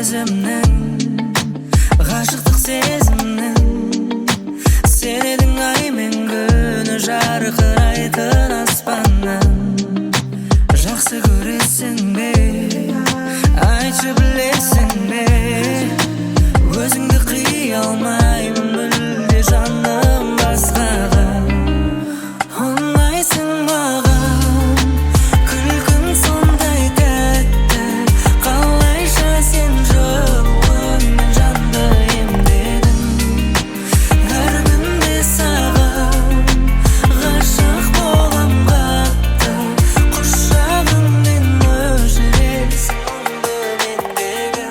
өзімнің ғашықтық сезімнің. Сен едің ай мен күні жарқырайтын аспаннан. Жақсы көресің бе, айтшы білесің бе, өзіңді қия алмаймын мүлде жаным басқаға. Ұнайсың маған, күлкің сондай тәтті, қалайша сен жылуыңмен жанды емдедің. Әр күнде саған ғашық болам қатты, құшағыңмен өшіресің мұңды мендегі.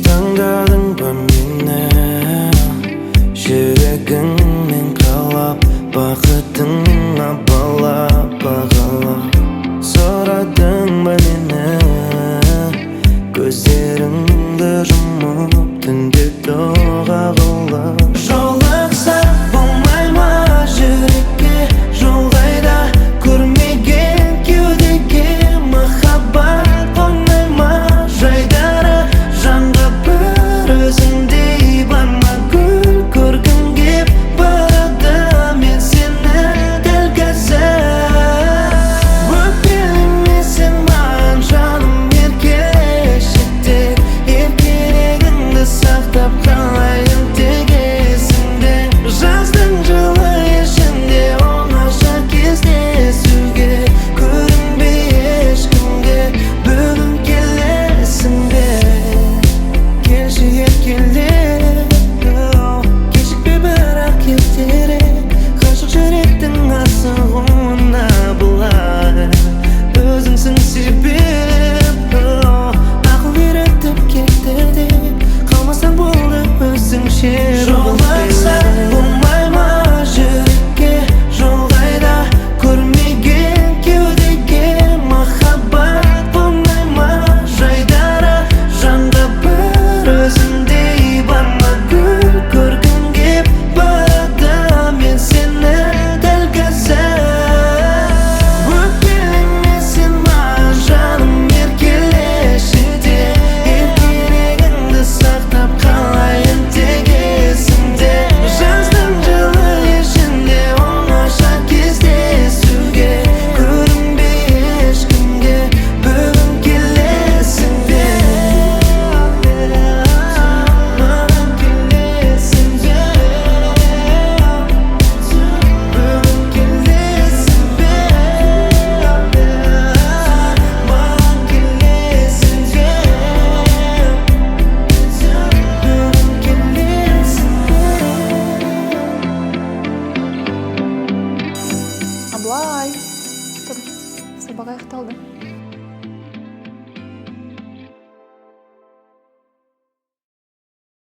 Таңдадың ба мені жүрегіңмен қалап, бақытыңа балап бағалап. Сұрадың ба мені көздеріңді жұмып, түнде дұға қылып. Жолықса болмай ма жүрекке, жол қайда көрмеген кеудеге. Махаббат қонмай ма жайдары, жанға бір өзіңдей бар ма? Гүл көргім кеп барады мен сені дәл қазір. Өкпелеме сен маған жаным, еркелеші тек, еркелігіңді сақтап қалайын тек есімде. Жаздың жылы ішінде оңаша кездесуге, көрінбей ешкімге, бүгін келесің бе? Келші еркеле, кешікпе бірақ ертерек, ғашық жүректің асығуына былай. Өзіңсің себеп, ақыл үйретіп кетті деп, қалмасаң болды өзіңше. Жолықса болмай ма жүрекке, жол қайда көрмеген кеудеге. Махаббат болмай ма жайдары, жанға бір өзіңдей бар ма? Гүл көргім кеп барады мен сені дәл қазір. Өкпелеме сен маған жаным, еркелеші тек, еркелігіңді сақтап қалайын тек есімде. Жаздың жылы ішінде оңаша кездесуге, көрінбей ешкімге, бүгін келесің бе? Маған келесің бе? Бүгін келесің бе? Маған келесің бе? Бүгін келесің бе? Аблай. Тұр, сабақ аяқталды.